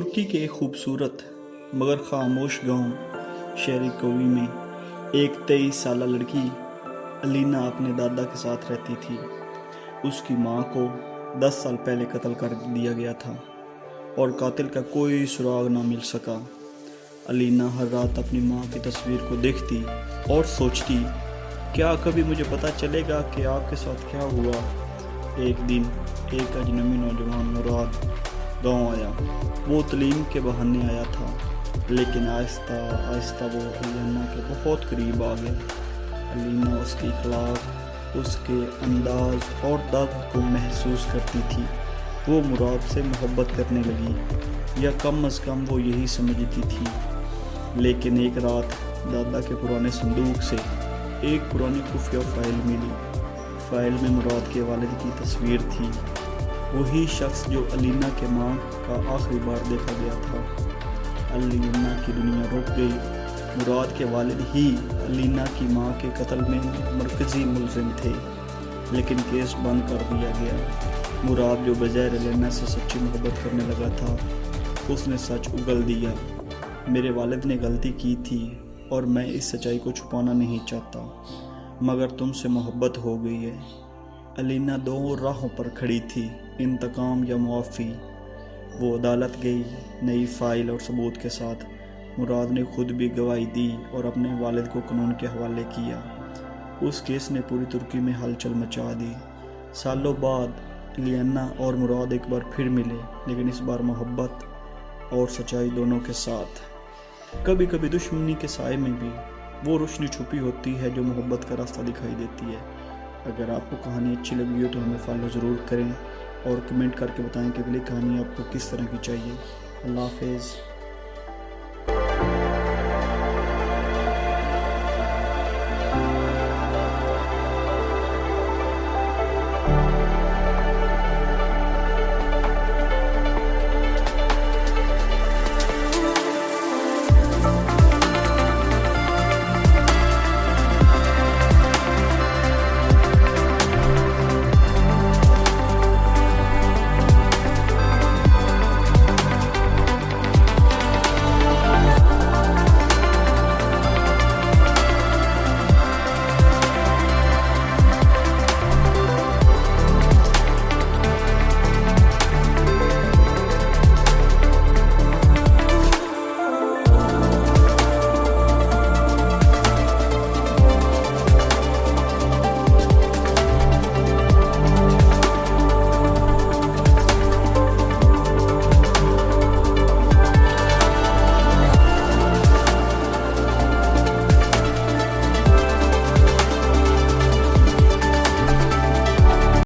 ترکی کے ایک خوبصورت مگر خاموش گاؤں شہری کوی میں ایک 23 سالہ لڑکی الینا اپنے دادا کے ساتھ رہتی تھی۔ اس کی ماں کو 10 سال پہلے قتل کر دیا گیا تھا اور قاتل کا کوئی سراغ نہ مل سکا۔ الینا ہر رات اپنی ماں کی تصویر کو دیکھتی اور سوچتی، کیا کبھی مجھے پتہ چلے گا کہ آپ کے ساتھ کیا ہوا؟ ایک دن ایک اجنبی نوجوان مراد گاؤں آیا۔ وہ تعلیم کے بہانے آیا تھا، لیکن آہستہ آہستہ وہ الینا کے بہت قریب آ گیا۔ الینا اس کے اخلاق، اس کے انداز اور درد کو محسوس کرتی تھی۔ وہ مراد سے محبت کرنے لگی، یا کم از کم وہ یہی سمجھتی تھی۔ لیکن ایک رات دادا کے پرانے صندوق سے ایک پرانی خفیہ فائل ملی۔ فائل میں مراد کے والد کی تصویر تھی، وہی شخص جو الینا کے ماں کا آخری بار دیکھا گیا تھا۔ الینا کی دنیا رک گئی۔ مراد کے والد ہی الینا کی ماں کے قتل میں مرکزی ملزم تھے، لیکن کیس بند کر دیا گیا۔ مراد جو بغیر الینا سے سچی محبت کرنے لگا تھا، اس نے سچ اگل دیا۔ میرے والد نے غلطی کی تھی اور میں اس سچائی کو چھپانا نہیں چاہتا، مگر تم سے محبت ہو گئی ہے۔ الینا دو راہوں پر کھڑی تھی، انتقام یا معافی۔ وہ عدالت گئی، نئی فائل اور ثبوت کے ساتھ۔ مراد نے خود بھی گواہی دی اور اپنے والد کو قانون کے حوالے کیا۔ اس کیس نے پوری ترکی میں ہلچل مچا دی۔ سالوں بعد الینا اور مراد ایک بار پھر ملے، لیکن اس بار محبت اور سچائی دونوں کے ساتھ۔ کبھی کبھی دشمنی کے سائے میں بھی وہ روشنی چھپی ہوتی ہے جو محبت کا راستہ دکھائی دیتی ہے۔ اگر آپ کو کہانی اچھی لگی ہو تو ہمیں فالو ضرور کریں اور کمنٹ کر کے بتائیں کہ اگلی کہانی آپ کو کس طرح کی چاہیے۔ اللہ حافظ۔